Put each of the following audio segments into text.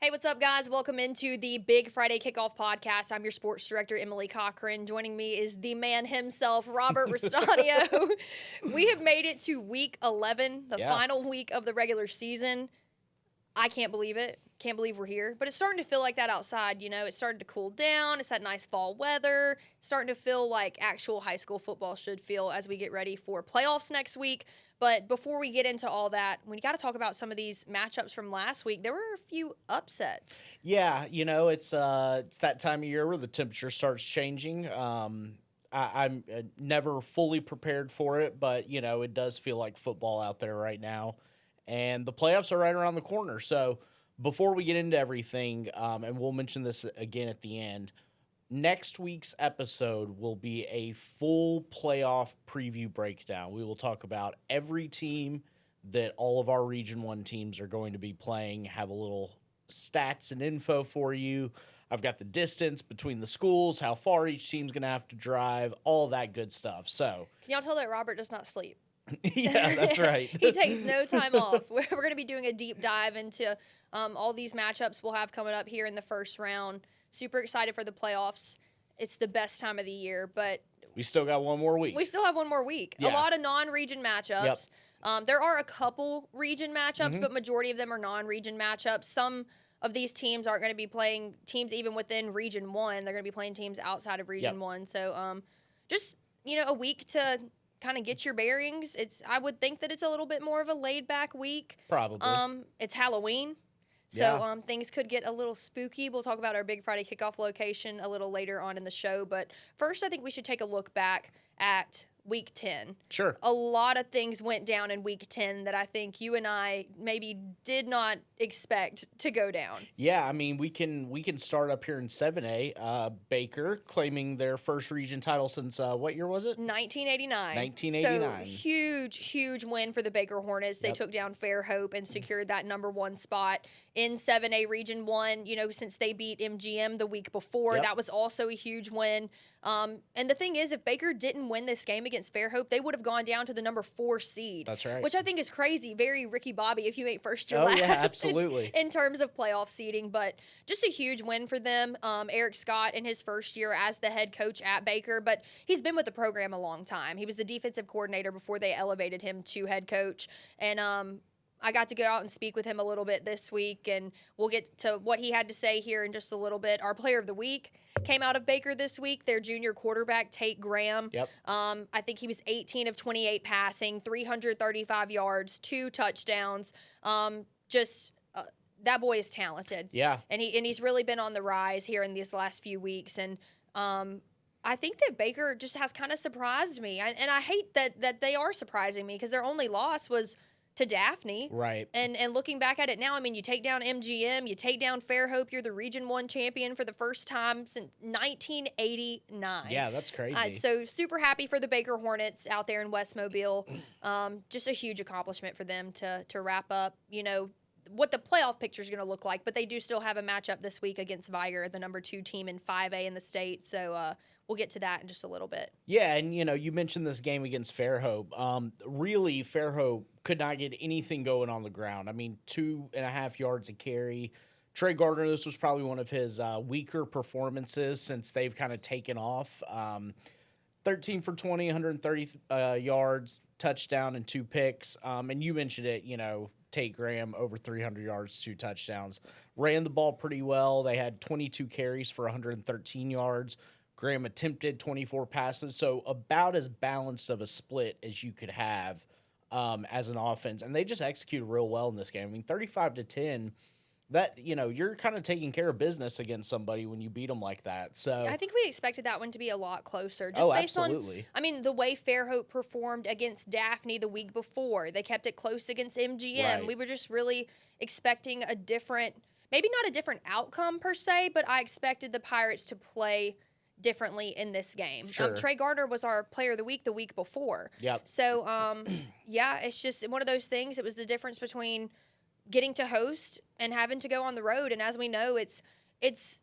Hey, what's up, guys? Welcome into the Big Friday Kickoff podcast. I'm your sports director, Emily Cochran. Joining me is the man himself, Robert Restadio. We have made it to week 11, the final week of the regular season. I can't believe it. Can't believe we're here. But it's starting to feel like that outside, you know. It's starting to cool down. It's that nice fall weather. It's starting to feel like actual high school football should feel as we get ready for playoffs next week. But before we get into all that, we got to talk about some of these matchups from last week. There were a few upsets. Yeah, you know, it's that time of year where the temperature starts changing. I'm never fully prepared for it, but, you know, it does feel like football out there right now. And the playoffs are right around the corner. So before we get into everything, and we'll mention this again at the end, next week's episode will be a full playoff preview breakdown. We will talk about every team that all of our Region 1 teams are going to be playing, have a little stats and info for you. I've got the distance between the schools, how far each team's going to have to drive, all that good stuff. So, can y'all tell that Robert does not sleep? Yeah, that's right. He takes no time off. We're going to be doing a deep dive into all these matchups we'll have coming up here in the first round. Super excited for the playoffs. It's the best time of the year, but we still got one more week. We still have one more week. Yeah. A lot of non-region matchups. Yep. There are a couple region matchups, but majority of them are non-region matchups. Some of these teams aren't going to be playing teams even within Region 1. They're going to be playing teams outside of Region 1. So just, you know, a week to kind of get your bearings. I would think that it's a little bit more of a laid-back week. Probably. It's Halloween. So things could get a little spooky. We'll talk about our Big Friday Kickoff location a little later on in the show. But first, I think we should take a look back at Week 10. Sure. A lot of things went down in Week 10 that I think you and I maybe did not expect to go down. Yeah, I mean, we can start up here in 7A. Baker claiming their first region title since, what year was it? 1989. 1989. So huge win for the Baker Hornets. They took down Fairhope and secured that number 1 spot in 7A Region 1. You know, since they beat MGM the week before, that was also a huge win. And the thing is, if Baker didn't win this game against Fairhope, they would have gone down to the number 4 seed. That's right. Which I think is crazy. Very Ricky Bobby if you ain't first, you're last. Yeah, absolutely. In terms of playoff seeding, but just a huge win for them. Eric Scott in his first year as the head coach at Baker, but he's been with the program a long time. He was the defensive coordinator before they elevated him to head coach. And I got to go out and speak with him a little bit this week, and we'll get to what he had to say here in just a little bit. Our player of the week came out of Baker this week, their junior quarterback, Tate Graham. I think he was 18 of 28 passing, 335 yards, 2 touchdowns. That boy is talented. Yeah. And he's really been on the rise here in these last few weeks. And I think that Baker just has kind of surprised me. And I hate that they are surprising me because their only loss was to Daphne. Right. And looking back at it now, I mean, you take down MGM, you take down Fairhope, you're the Region 1 champion for the first time since 1989. Yeah, that's crazy. So super happy for the Baker Hornets out there in West Mobile. Just a huge accomplishment for them to wrap up, you know, what the playoff picture is going to look like, but they do still have a matchup this week against Viger, the number 2 team in 5A in the state. So we'll get to that in just a little bit. Yeah, and, you know, you mentioned this game against Fairhope. Really, Fairhope could not get anything going on the ground. I mean, 2.5 yards a carry. Trey Gardner, this was probably one of his weaker performances since they've kind of taken off. 13 for 20, 130 yards, touchdown, and 2 picks. And you mentioned it, you know, Tate Graham, over 300 yards, 2 touchdowns. Ran the ball pretty well. They had 22 carries for 113 yards. Graham attempted 24 passes, so about as balanced of a split as you could have as an offense. And they just executed real well in this game. I mean, 35-10, that, you know, you're kind of taking care of business against somebody when you beat them like that. So I think we expected that one to be a lot closer. Just based absolutely. On, I mean, the way Fairhope performed against Daphne the week before. They kept it close against MGM. Right. We were just really expecting a different, maybe not a different outcome per se, but I expected the Pirates to play differently in this game. Sure. Trey Gardner was our player of the week before. Yep. So, yeah, it's just one of those things. It was the difference between getting to host and having to go on the road. And as we know, it's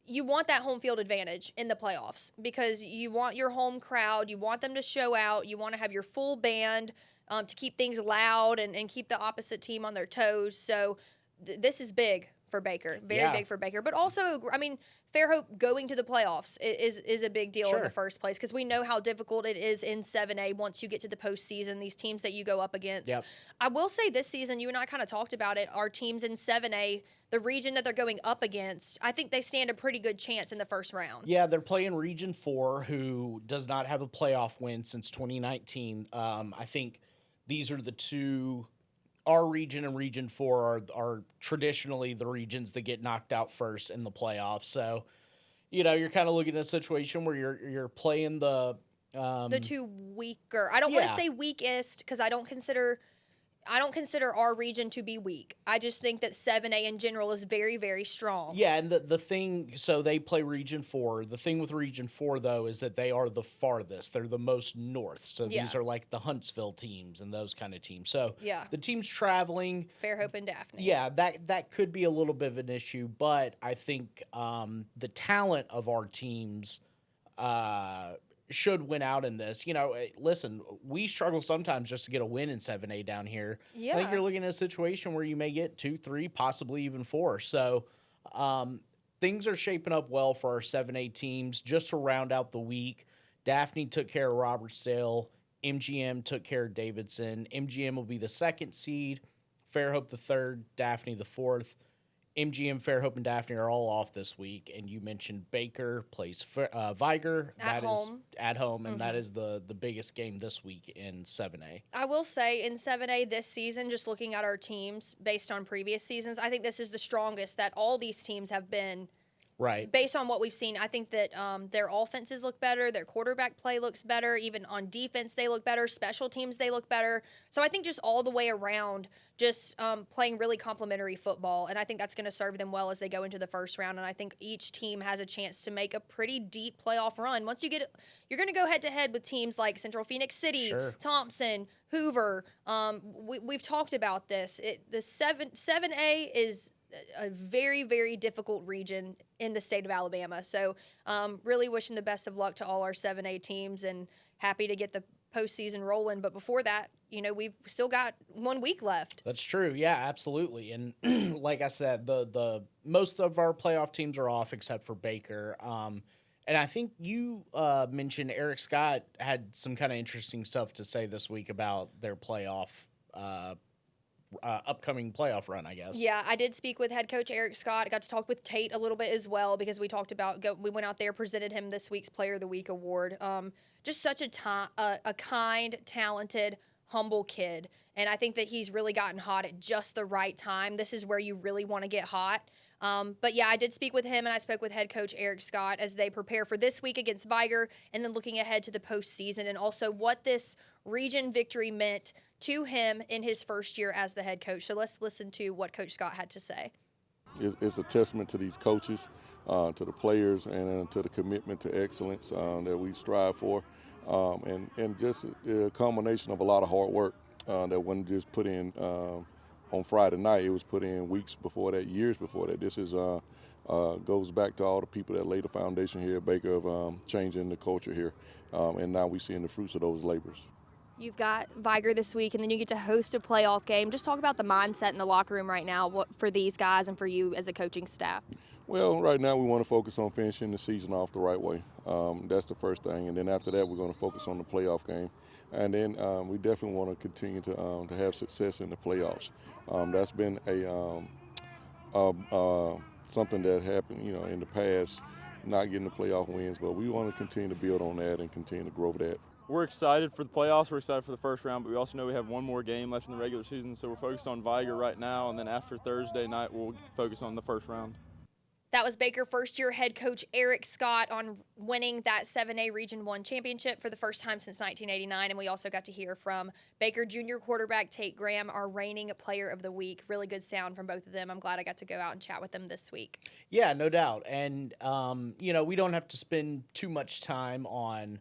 you want that home field advantage in the playoffs because you want your home crowd. You want them to show out. You want to have your full band to keep things loud and keep the opposite team on their toes. So this is big for Baker. Very big for Baker. But also, I mean, Fairhope going to the playoffs is a big deal in the first place because we know how difficult it is in 7A once you get to the postseason, these teams that you go up against. Yep. I will say this season, you and I kind of talked about it, our teams in 7A, the region that they're going up against, I think they stand a pretty good chance in the first round. Yeah, they're playing Region 4, who does not have a playoff win since 2019. I think these are the two. Our region and Region 4 are traditionally the regions that get knocked out first in the playoffs. So, you're kind of looking at a situation where you're playing the two weaker. I don't want to say weakest because I don't consider our region to be weak. I just think that 7A in general is very, very strong. Yeah, and the thing, so they play Region 4. The thing with Region 4, though, is that they are the farthest. They're the most north. So these are like the Huntsville teams and those kind of teams. So the teams traveling. Fairhope and Daphne. Yeah, that could be a little bit of an issue. But I think the talent of our teams should win out in this. Listen, we struggle sometimes just to get a win in 7A down here. Yeah. I think you're looking at a situation where you may get 2, 3, possibly even 4. So things are shaping up well for our 7A teams. Just to round out the week, Daphne took care of Robertsdale. MGM took care of Davidson. MGM will be the 2nd seed, Fairhope the 3rd, Daphne the 4th. MGM, Fairhope, and Daphne are all off this week, and you mentioned Baker plays Viger. At home, and that is the biggest game this week in 7A. I will say in 7A this season, just looking at our teams based on previous seasons, I think this is the strongest that all these teams have been. Right. Based on what we've seen, I think that their offenses look better, their quarterback play looks better, even on defense they look better, special teams they look better. So I think just all the way around, just playing really complimentary football, and I think that's going to serve them well as they go into the first round. And I think each team has a chance to make a pretty deep playoff run. Once you get, you're going to go head to head with teams like Central Phoenix City, Thompson, Hoover. We've talked about this. The 7A is a very, very difficult region in the state of Alabama. So really wishing the best of luck to all our 7A teams and happy to get the postseason rolling. But before that, we've still got 1 week left. That's true. Yeah, absolutely. And like I said, the most of our playoff teams are off except for Baker. And I think you mentioned Eric Scott had some kind of interesting stuff to say this week about their playoff upcoming playoff run, I guess. Yeah, I did speak with head coach Eric Scott. I got to talk with Tate a little bit as well because we talked about we went out there, presented him this week's Player of the Week award. Just such a kind, talented, humble kid, and I think that he's really gotten hot at just the right time. This is where you really want to get hot. But yeah, I did speak with him, and I spoke with head coach Eric Scott as they prepare for this week against Viger, and then looking ahead to the postseason, and also what this region victory meant to him in his first year as the head coach. So let's listen to what Coach Scott had to say. It's a testament to these coaches, to the players, and to the commitment to excellence that we strive for, and just a combination of a lot of hard work that wasn't just put in on Friday night. It was put in weeks before that, years before that. This is goes back to all the people that laid the foundation here at Baker of changing the culture here, and now we're seeing the fruits of those labors. You've got Viger this week, and then you get to host a playoff game. Just talk about the mindset in the locker room right now for these guys and for you as a coaching staff. Well, right now we want to focus on finishing the season off the right way. That's the first thing, and then after that we're going to focus on the playoff game. And then we definitely want to continue to have success in the playoffs. That's been something that happened, in the past, not getting the playoff wins, but we want to continue to build on that and continue to grow that. We're excited for the playoffs. We're excited for the first round, but we also know we have one more game left in the regular season, so we're focused on Viger right now, and then after Thursday night, we'll focus on the first round. That was Baker first-year head coach Eric Scott on winning that 7A Region 1 championship for the first time since 1989, and we also got to hear from Baker Junior quarterback Tate Graham, our reigning Player of the Week. Really good sound from both of them. I'm glad I got to go out and chat with them this week. Yeah, no doubt. And, we don't have to spend too much time on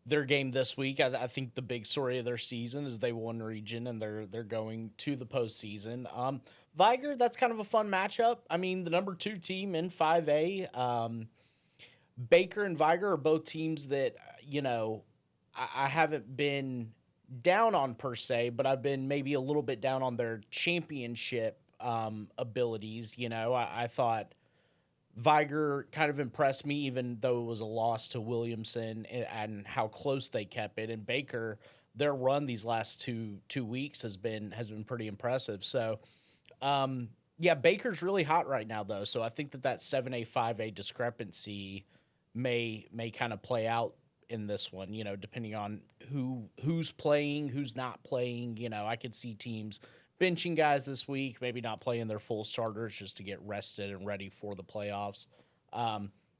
their game this week. I think the big story of their season is they won region and they're going to the postseason. Viger, that's kind of a fun matchup. I mean, the number 2 team in 5A. Baker and Viger are both teams that, I haven't been down on per se, but I've been maybe a little bit down on their championship abilities. You know, I thought Viger kind of impressed me, even though it was a loss to Williamson and how close they kept it. And Baker, their run these last two weeks has been pretty impressive. So, yeah, Baker's really hot right now, though. So I think that 7A 5A discrepancy may kind of play out in this one. You know, depending on who's playing, who's not playing. You know, I could see teams benching guys this week, maybe not playing their full starters just to get rested and ready for the playoffs.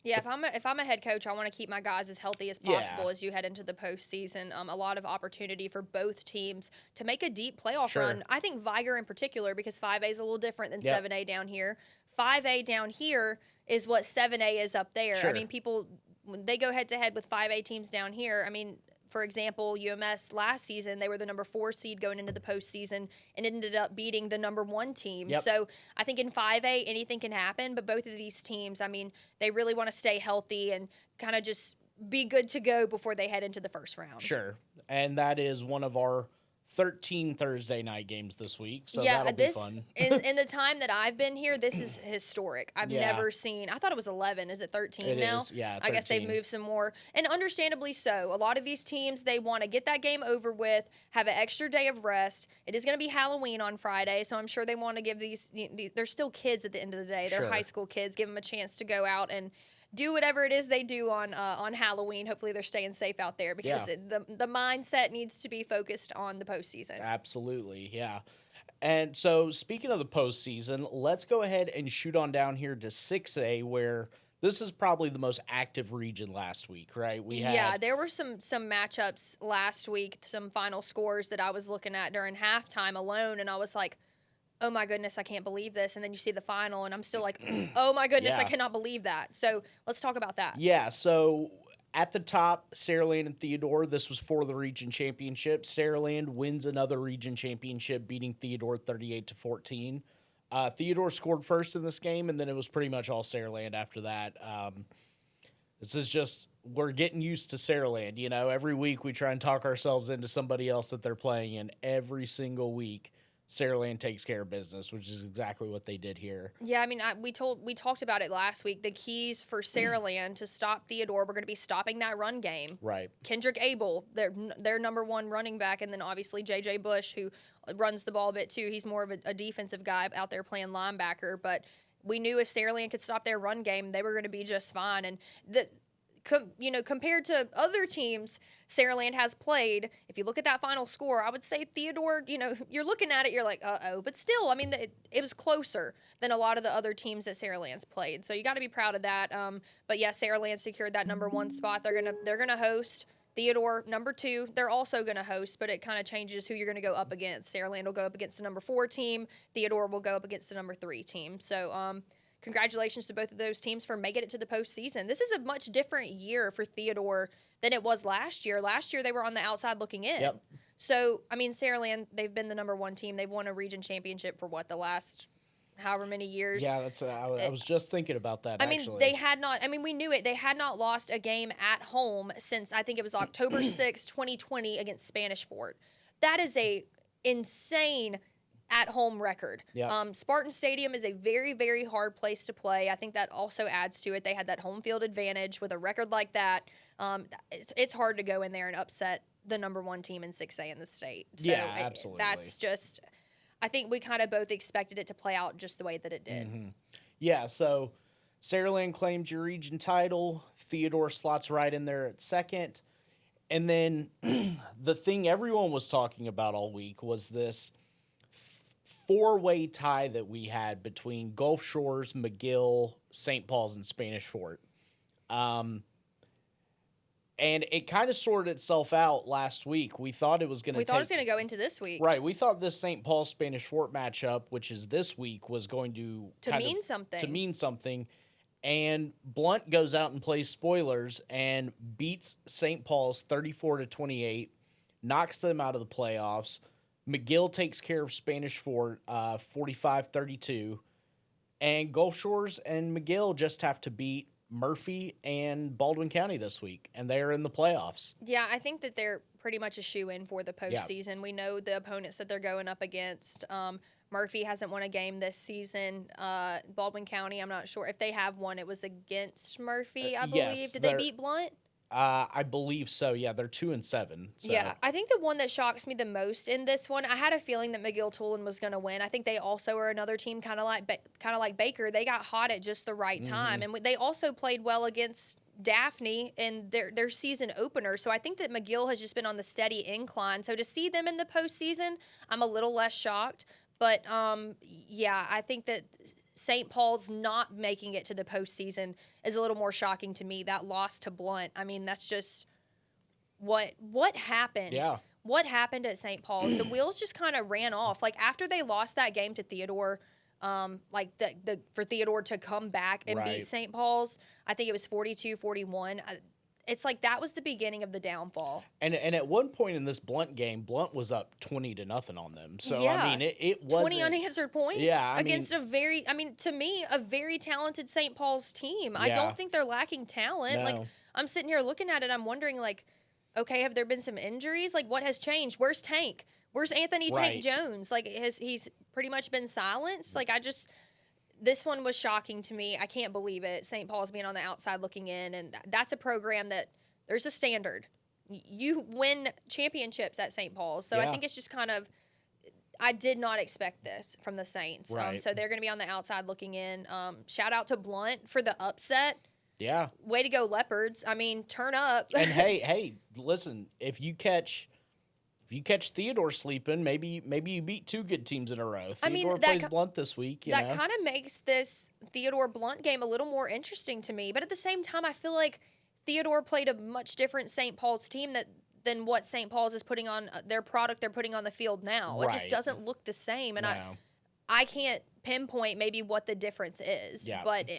Yeah, if I'm a head coach, I want to keep my guys as healthy as possible as you head into the postseason. A lot of opportunity for both teams to make a deep playoff run. I think Viger in particular, because 5A is a little different than 7A down here. 5A down here is what 7A is up there. I mean, people, when they go head to head with 5A teams down here, I mean, for example, UMS last season, they were the number 4 seed going into the postseason and ended up beating the number 1 team. So I think in 5A, anything can happen. But both of these teams, I mean, they really want to stay healthy and kind of just be good to go before they head into the first round. Sure. And that is one of our 13 Thursday night games this week, so that'll be fun. in the time that I've been here, this is historic. I've never seen. I thought it was 11. Is it 13 now? It is, yeah. 13. I guess they've moved some more, and understandably so. A lot of these teams, they want to get that game over with, have an extra day of rest. It is going to be Halloween on Friday, so I'm sure they want to give these. They're still kids at the end of the day. They're high school kids. Give them a chance to go out and do whatever it is they do on Halloween. Hopefully they're staying safe out there because the mindset needs to be focused on the postseason. Absolutely, yeah. And so speaking of the postseason, let's go ahead and shoot on down here to 6A, where this is probably the most active region last week, right? There were some matchups last week, some final scores that I was looking at during halftime alone, and I was like, oh my goodness, I can't believe this. And then you see the final, and I'm still like, oh my goodness, I cannot believe that. So let's talk about that. Yeah, so at the top, Saraland and Theodore, this was for the region championship. Saraland wins another region championship, beating Theodore 38-14. Theodore scored first in this game, and then it was pretty much all Saraland after that. This is just, we're getting used to Saraland. You know, every week we try and talk ourselves into somebody else that they're playing, and every single week Saraland takes care of business, which is exactly what they did here. Yeah, I mean, we talked about it last week. The keys for Saraland to stop Theodore, we're going to be stopping that run game. Right. Kendrick Abel, their number 1 running back, and then obviously J.J. Bush, who runs the ball a bit too. He's more of a defensive guy out there playing linebacker, but we knew if Saraland could stop their run game, they were going to be just fine. And compared to other teams Saraland has played, if you look at that final score, I would say Theodore, you're looking at it, you're like, uh-oh. But still, I mean, it was closer than a lot of the other teams that Saraland's played. So you got to be proud of that. But yeah, Saraland secured that number 1 spot. They're gonna host. Theodore, number 2, they're also going to host, but it kind of changes who you're going to go up against. Saraland will go up against the number 4 team. Theodore will go up against the number 3 team. So, congratulations to both of those teams for making it to the postseason. This is a much different year for Theodore than it was last year. Last year, they were on the outside looking in. Yep. So, I mean, Saraland, they've been the number 1 team. They've won a region championship for the last however many years. Yeah, that's. I was just thinking about that, actually. We knew it. They had not lost a game at home since, I think it was October 6, 2020 against Spanish Fort. That is a insane at-home record. Yep. Spartan Stadium is a very, very hard place to play. I think that also adds to it. They had that home field advantage with a record like that. It's hard to go in there and upset the number 1 team in 6A in the state. So yeah, absolutely. That's just, I think we kind of both expected it to play out just the way that it did. Mm-hmm. Yeah, so Saraland claimed your region title. Theodore slots right in there at second. And then the thing everyone was talking about all week was this 4-way tie that we had between Gulf Shores, McGill, St. Paul's, and Spanish Fort. And it kind of sorted itself out last week. We thought it was going to it was going to go into this week. Right. We thought this St. Paul Spanish Fort matchup, which is this week, was going to mean something. And Blunt goes out and plays spoilers and beats St. Paul's 34-28, knocks them out of the playoffs. McGill takes care of Spanish Fort 45-32. And Gulf Shores and McGill just have to beat Murphy and Baldwin County this week, and they're in the playoffs. Yeah, I think that they're pretty much a shoe-in for the postseason. Yeah. We know the opponents that they're going up against. Murphy hasn't won a game this season. Baldwin County, I'm not sure if they have won. It was against Murphy, I believe. Yes, Did they beat Blunt? I believe so. Yeah, they're 2-7. So. Yeah, I think the one that shocks me the most in this one, I had a feeling that McGill-Tulin was going to win. I think they also are another team kind of like Baker. They got hot at just the right time, and they also played well against Daphne in their season opener. So I think that McGill has just been on the steady incline. So to see them in the postseason, I'm a little less shocked. But yeah, I think that St. Paul's not making it to the postseason is a little more shocking to me. That loss to Blunt, I mean, that's just what happened. Yeah. What happened at St. Paul's? The wheels just kind of ran off. Like after they lost that game to Theodore, like for Theodore to come back and beat St. Paul's, I think it was 42-41. It's like that was the beginning of the downfall. And at one point in this Blunt game, Blunt was up 20-0 on them. So yeah. I mean, it was 20 unanswered points. Yeah, against a very, to me, a very talented St. Paul's team. Yeah. I don't think they're lacking talent. No. Like I'm sitting here looking at it, I'm wondering, like, okay, have there been some injuries? Like, what has changed? Where's Tank? Where's Anthony Tank Jones? Like, he's pretty much been silenced? Like, this one was shocking to me. I can't believe it. St. Paul's being on the outside looking in, and that's a program that there's a standard. You win championships at St. Paul's. So I think it's just kind of, I did not expect this from the Saints. Right. So they're going to be on the outside looking in. Shout out to Blunt for the upset. Yeah. Way to go, Leopards. I mean, turn up. And hey, listen, if you catch Theodore sleeping, maybe you beat two good teams in a row. Theodore plays Blunt this week. That kind of makes this Theodore Blunt game a little more interesting to me. But at the same time, I feel like Theodore played a much different St. Paul's team than what St. Paul's is putting on their product they're putting on the field now. It just doesn't look the same. And I can't pinpoint maybe what the difference is. Yeah. But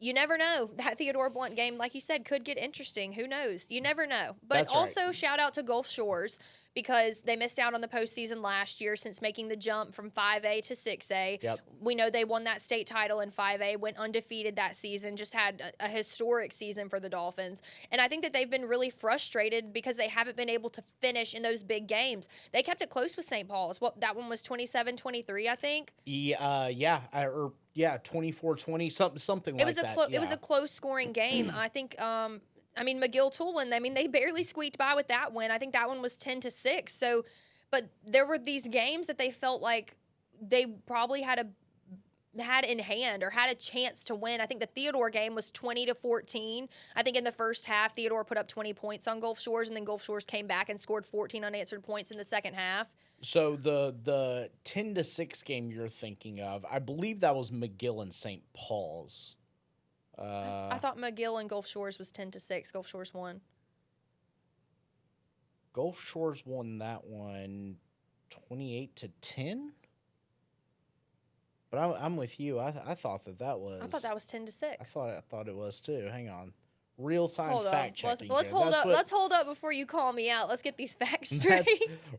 you never know. That Theodore Blunt game, like you said, could get interesting. Who knows? You never know. But That's also shout out to Gulf Shores because they missed out on the postseason last year since making the jump from 5A to 6A. Yep. We know they won that state title in 5A, went undefeated that season, just had a historic season for the Dolphins. And I think that they've been really frustrated because they haven't been able to finish in those big games. They kept it close with St. Paul's. That one was 27-23, I think. Yeah, 24-20, something like that. It was a close scoring game. I think McGill-Tulin, they barely squeaked by with that win. I think that one was 10-6. So, but there were these games that they felt like they probably had in hand or had a chance to win. I think the Theodore game was 20-14. I think in the first half, Theodore put up 20 points on Gulf Shores, and then Gulf Shores came back and scored 14 unanswered points in the second half. So the 10-6 game you're thinking of, I believe that was McGill and St. Paul's. I thought McGill and Gulf Shores was 10-6. Gulf Shores won. Gulf Shores won that one 28-10. But I'm with you. I thought that was. I thought that was 10-6. I thought it was too. Hang on. Real-time fact checking. Let's hold up before you call me out. Let's get these facts straight.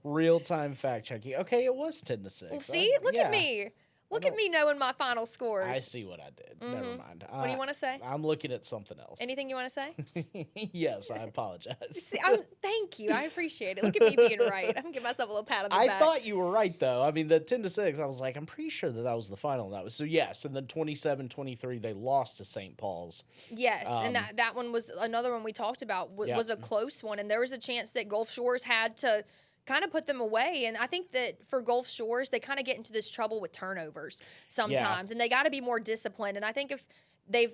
Real-time fact checking. Okay, it was 10-6. Well, see, look at me. Look at me knowing my final scores. I see what I did. Mm-hmm. Never mind. What do you want to say? I'm looking at something else. Anything you want to say? Yes, I apologize. See, thank you. I appreciate it. Look at me being right. I'm going to give myself a little pat on the back. I thought you were right, though. I mean, the 10-6, I was like, I'm pretty sure that was the final. That was so. Yes, and then 27-23, they lost to St. Paul's. Yes, and that one was another one we talked about. Was a close one, and there was a chance that Gulf Shores had to kind of put them away. And I think that for Gulf Shores, they kind of get into this trouble with turnovers sometimes, and they got to be more disciplined. And I think if they've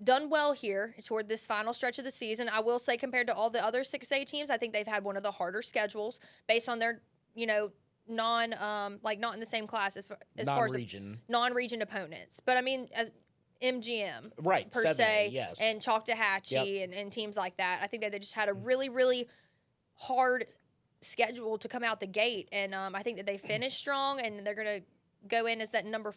done well here toward this final stretch of the season, I will say compared to all the other 6A teams, I think they've had one of the harder schedules based on their, not in the same class as far as non-region opponents. But I mean, as MGM, per 7A, se, yes. and Choctawhatchee and teams like that. I think that they just had a really, really hard schedule to come out the gate, and I think that they finished strong, and they're going to go in as that number.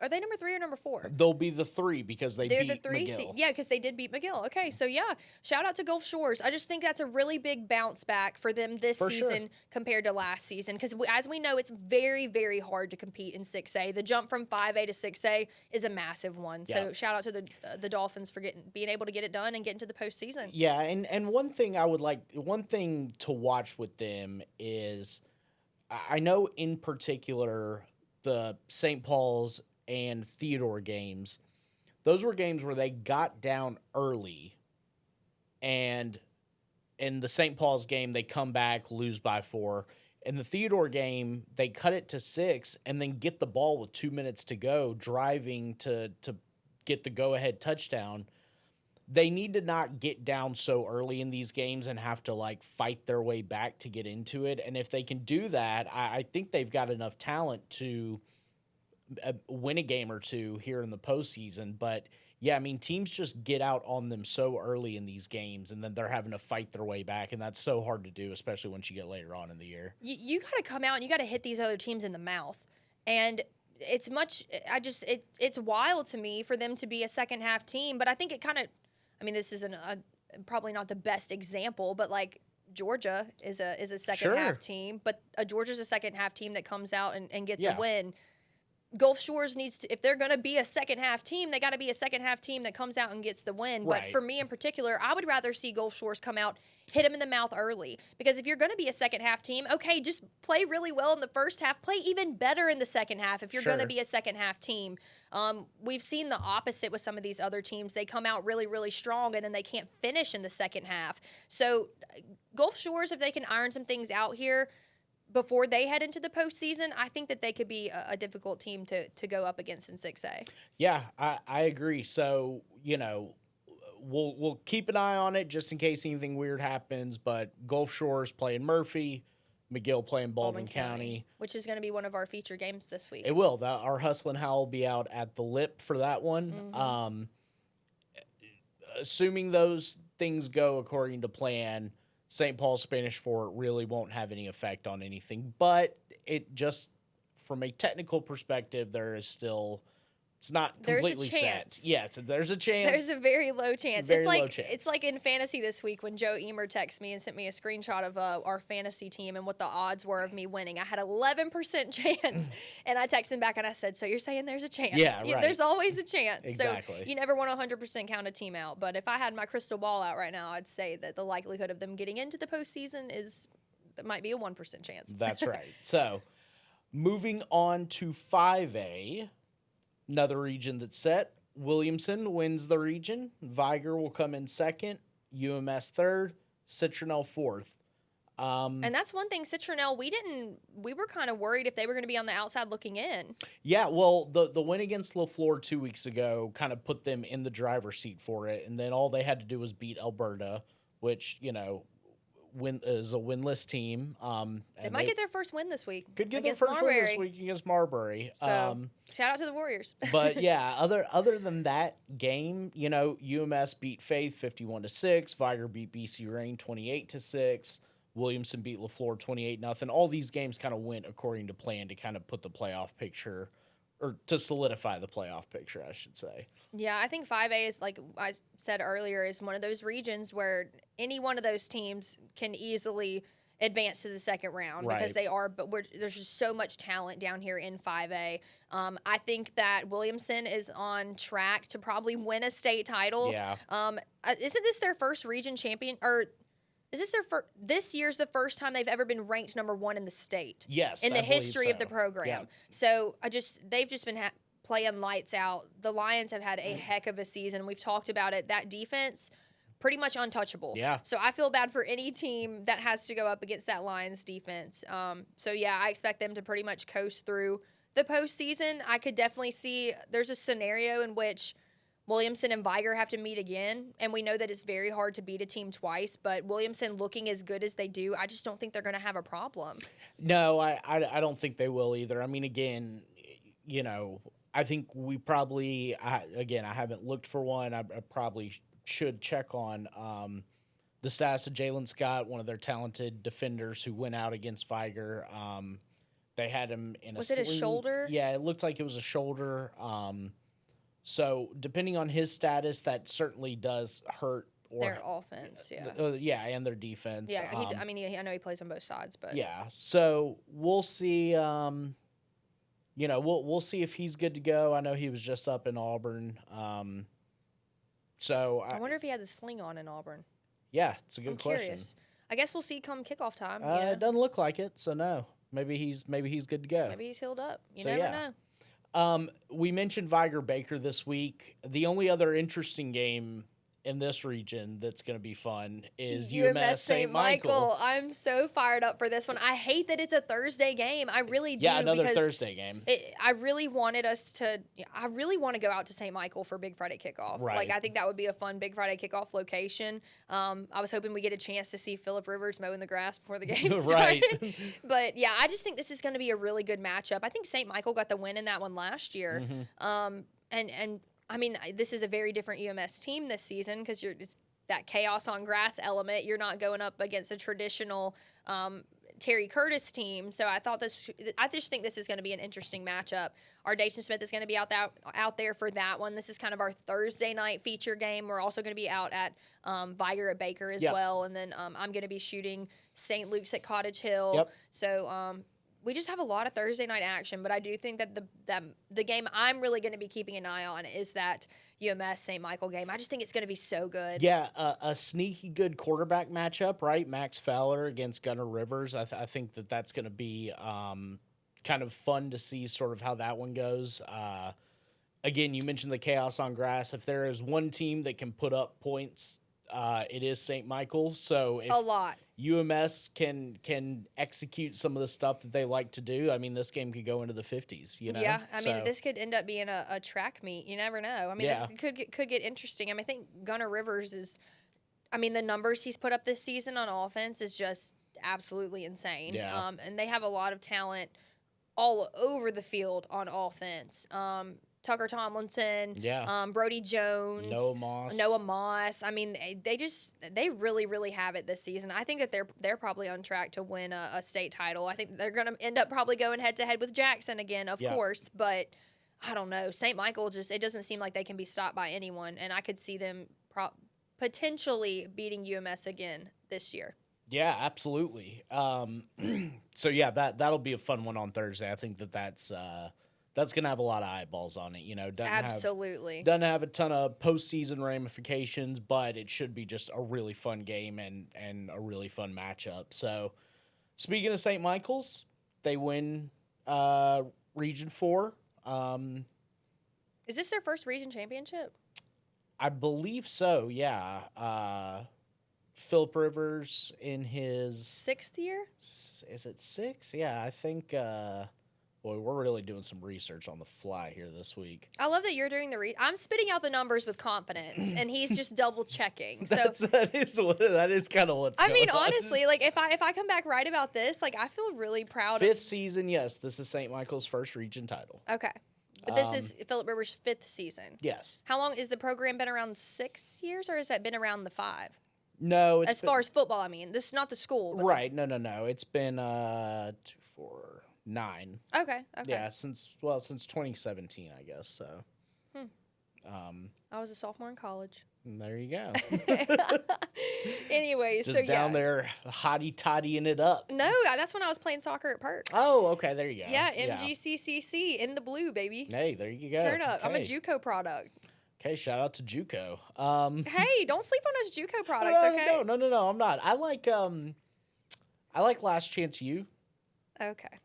Are they number 3 or number 4? They'll be the 3 because they're beat the 3 McGill. Yeah, because they did beat McGill. Okay, so yeah, shout out to Gulf Shores. I just think that's a really big bounce back for them this season compared to last season. Because as we know, it's very, very hard to compete in 6A. The jump from 5A to 6A is a massive one. Yeah. So shout out to the Dolphins for being able to get it done and get into the postseason. Yeah, and one thing to watch with them is, I know in particular the St. Paul's and Theodore games, those were games where they got down early, and in the St. Paul's game, they come back, lose by 4. In the Theodore game, they cut it to 6 and then get the ball with 2 minutes to go, driving to get the go-ahead touchdown. They need to not get down so early in these games and have to like fight their way back to get into it. And if they can do that, I think they've got enough talent to win a game or two here in the postseason. But yeah, I mean, teams just get out on them so early in these games, and then they're having to fight their way back, and that's so hard to do, especially once you get later on in the year. You got to come out and you got to hit these other teams in the mouth. And it's wild to me for them to be a second half team, but I think it kind of, I mean, this isn't probably not the best example, but like Georgia is a second half team, but Georgia's a second half team that comes out and gets a win. Gulf Shores needs to, if they're going to be a second half team, they got to be a second half team that comes out and gets the win. Right. But for me in particular, I would rather see Gulf Shores come out, hit them in the mouth early. Because if you're going to be a second half team, okay, just play really well in the first half, play even better in the second half if you're going to be a second half team. We've seen the opposite with some of these other teams. They come out really, really strong and then they can't finish in the second half. So Gulf Shores, if they can iron some things out here before they head into the postseason, I think that they could be a difficult team to go up against in 6A. Yeah, I agree. So, you know, we'll keep an eye on it just in case anything weird happens. But Gulf Shores playing Murphy, McGill playing Baldwin County. Which is going to be one of our feature games this week. It will. Our Hustle and Howl will be out at the Lip for that one. Mm-hmm. Assuming those things go according to plan, St. Paul's Spanish Fort really won't have any effect on anything, but it just, from a technical perspective, there is still, it's not completely set. Yes, there's a chance. There's a very low chance. Very low chance. It's like in fantasy this week when Joe Emer texted me and sent me a screenshot of our fantasy team and what the odds were of me winning. I had 11% chance, and I texted him back and I said, "So you're saying there's a chance? Yeah, right. There's always a chance. Exactly. So you never want to 100% count a team out. But if I had my crystal ball out right now, I'd say that the likelihood of them getting into the postseason might be a 1% chance. That's right. So moving on to 5A. Another region that's set. Williamson wins the region. Viger will come in second. UMS third. Citronelle fourth. And that's one thing, Citronelle, we were kind of worried if they were going to be on the outside looking in. Yeah, well, the win against LaFleur 2 weeks ago kind of put them in the driver's seat for it. And then all they had to do was beat Alberta, which, you know, is a winless team. They might get their first win this week. Could get their first win this week against Marbury. So, shout out to the Warriors. But yeah, other than that game, you know, UMS beat Faith 51-6. Viger beat BC Rain 28-6. Williamson beat LaFleur 28-0. All these games kind of went according to plan to kind of put the playoff picture, or to solidify the playoff picture, I should say. Yeah, I think 5A is, like I said earlier, is one of those regions where any one of those teams can easily advance to the second round because they are, but there's just so much talent down here in 5A. I think that Williamson is on track to probably win a state title. Yeah. Isn't this their first region champion, or is this this year's the first time they've ever been ranked number 1 in the state? Yes, in the history of the program. Yeah. So they've just been playing lights out. The Lions have had a heck of a season. We've talked about it. That defense, pretty much untouchable. Yeah. So I feel bad for any team that has to go up against that Lions defense. So yeah, I expect them to pretty much coast through the postseason. I could definitely see there's a scenario in which Williamson and Viger have to meet again, and we know that it's very hard to beat a team twice, but Williamson looking as good as they do, I just don't think they're going to have a problem. No, I don't think they will either. I mean, again, you know, I think we probably, I haven't looked for one. I probably should check on the status of Jalen Scott, one of their talented defenders who went out against Viger. They had him in Was it a shoulder? Yeah, it looked like it was a shoulder. So depending on his status, that certainly does hurt their offense. Yeah, and their defense. Yeah, I know he plays on both sides, but yeah. So we'll see. You know, we'll see if he's good to go. I know he was just up in Auburn. So I wonder if he had the sling on in Auburn. Yeah, it's a good question. Curious. I guess we'll see come kickoff time. It doesn't look like it, so no. maybe he's good to go. Maybe he's healed up. You never know. We mentioned Viger Baker this week. The only other interesting game in this region that's going to be fun is UMS St. Michael. I'm so fired up for this one. I hate that it's a Thursday game. I really do. Yeah, another Thursday game. I really want to go out to St. Michael for Big Friday Kickoff. Right. Like, I think that would be a fun Big Friday Kickoff location. I was hoping we get a chance to see Phillip Rivers mowing the grass before the game started. Right. But, yeah, I just think this is going to be a really good matchup. I think St. Michael got the win in that one last year. And I mean, this is a very different UMS team this season because it's that chaos on grass element. You're not going up against a traditional Terry Curtis team. So I just think this is going to be an interesting matchup. Our Dacian Smith is going to be out there for that one. This is kind of our Thursday night feature game. We're also going to be out at Viger at Baker as well. And then I'm going to be shooting St. Luke's at Cottage Hill. Yep. So we just have a lot of Thursday night action, but I do think that the game I'm really going to be keeping an eye on is that UMS St. Michael game. I just think it's going to be so good. Yeah, a sneaky good quarterback matchup, right? Max Fowler against Gunnar Rivers. I think that's going to be kind of fun to see sort of how that one goes. Again, you mentioned the chaos on grass. If there is one team that can put up points, it is St. Michael. So if a lot. UMS can execute some of the stuff that they like to do, I mean, this game could go into the 50s, you know? Yeah, I mean, this could end up being a track meet. You never know. I mean, this could get interesting. I mean, I think Gunnar Rivers the numbers he's put up this season on offense is just absolutely insane. Yeah. And they have a lot of talent all over the field on offense. Tucker Tomlinson, Brody Jones, Noah Moss. I mean, they really, really have it this season. I think that they're probably on track to win a state title. I think they're going to end up probably going head to head with Jackson again, of course. But I don't know. St. Michael it doesn't seem like they can be stopped by anyone, and I could see them potentially beating UMS again this year. Yeah, absolutely. So yeah, that'll be a fun one on Thursday. I think that's going to have a lot of eyeballs on it, you know. Absolutely. Doesn't have a ton of postseason ramifications, but it should be just a really fun game and a really fun matchup. So, speaking of St. Michael's, they win Region 4. Is this their first region championship? I believe so, yeah. Phillip Rivers in his... 6th year? Is it 6? Yeah, I think... Boy, we're really doing some research on the fly here this week. I love that you're doing I'm spitting out the numbers with confidence, and he's just double checking. So that is kind of what's. I mean, honestly, like if I come back right about this, like I feel really proud. 5th season, yes. This is St. Michael's first region title. Okay, but this is Phillip Rivers' 5th season. Yes. How long is the program been around? 6 years, or has that been around the 5? No, as far as football, I mean, this is not the school. Right? No. It's been 2, 4, 9. Okay. Yeah, since 2017, I guess. So. I was a sophomore in college. There you go. Anyways, just down there, hotty-toddying it up. No, that's when I was playing soccer at Perk. Oh, okay, there you go. Yeah, MGCCC in the blue, baby. Hey, there you go. Turn up. Okay. I'm a JUCO product. Okay, shout out to JUCO. Hey, don't sleep on those JUCO products, okay? No, I'm not. I like Last Chance U. Okay.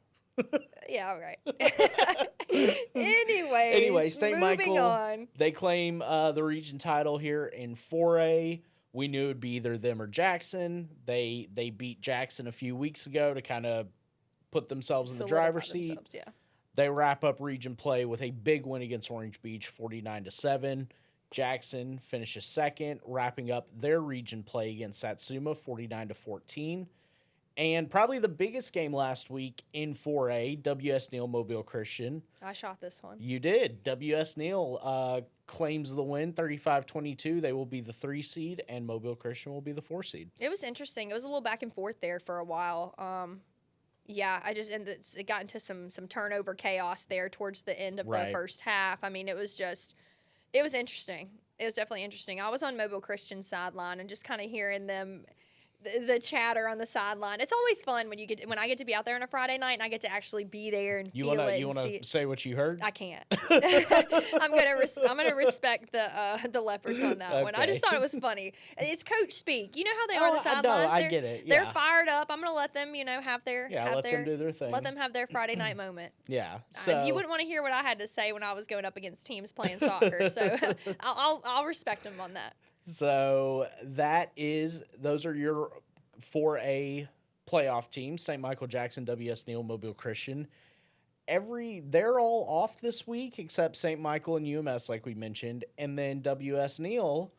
Yeah, all right. Anyway, St. Michael, on. They claim the region title here in 4A. We knew it would be either them or Jackson. They beat Jackson a few weeks ago to kind of put themselves in the driver's seat. Yeah. They wrap up region play with a big win against Orange Beach, 49-7. Jackson finishes second, wrapping up their region play against Satsuma, 49-14. And probably the biggest game last week in 4A, W.S. Neal Mobile Christian. I shot this one. You did. W.S. Neal claims the win, 35-22. They will be the 3 seed, and Mobile Christian will be the 4 seed. It was interesting. It was a little back and forth there for a while. Yeah, it got into some turnover chaos there towards the end of the first half. I mean, it was interesting. It was definitely interesting. I was on Mobile Christian's sideline and just kind of hearing them the chatter on the sideline. It's always fun when I get to be out there on a Friday night and I get to actually be there and feel it. You want to say what you heard? I can't. I'm gonna respect the Leopards on that one. I just thought it was funny. It's coach speak. You know how they are on the sidelines. I get it. Yeah. They're fired up. I'm gonna let them, have their them do their thing. Let them have their Friday night moment. Yeah. So you wouldn't want to hear what I had to say when I was going up against teams playing soccer. So I'll respect them on that. So those are your 4A playoff teams: St. Michael, Jackson, W.S. Neal, Mobile Christian. They're all off this week except St. Michael and UMS, like we mentioned, and then W.S. Neal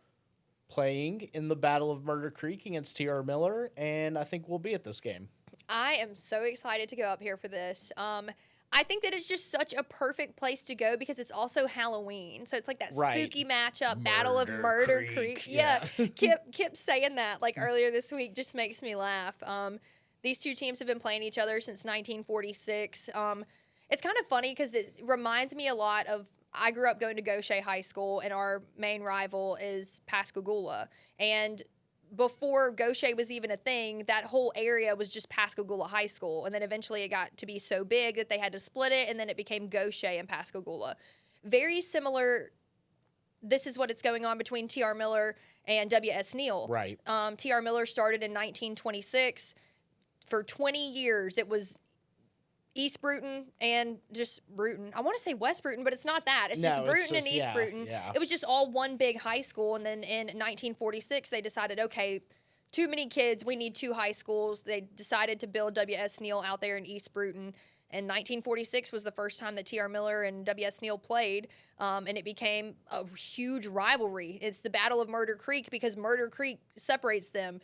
playing in the Battle of Murder Creek against T.R. Miller, and I think we'll be at this game. I am so excited to go up here for this. I think that it's just such a perfect place to go because it's also Halloween. So it's like that spooky matchup, Battle of Murder Creek. Yeah. Kip saying that like earlier this week just makes me laugh. These two teams have been playing each other since 1946. It's kind of funny because it reminds me a lot of I grew up going to Gaucher High School, and our main rival is Pascagoula. And before Gaucher was even a thing, that whole area was just Pascagoula High School. And then eventually it got to be so big that they had to split it, and then it became Gaucher and Pascagoula. Very similar. This is what it's going on between T.R. Miller and W.S. Neal. Right. T.R. Miller started in 1926. For 20 years, it was East Bruton and just Bruton. I want to say West Bruton, but it's not that. It's just Bruton and East Bruton. Yeah. It was just all one big high school. And then in 1946, they decided, okay, too many kids. We need two high schools. They decided to build W.S. Neal out there in East Bruton. And 1946 was the first time that T.R. Miller and W.S. Neal played, and it became a huge rivalry. It's the Battle of Murder Creek because Murder Creek separates them.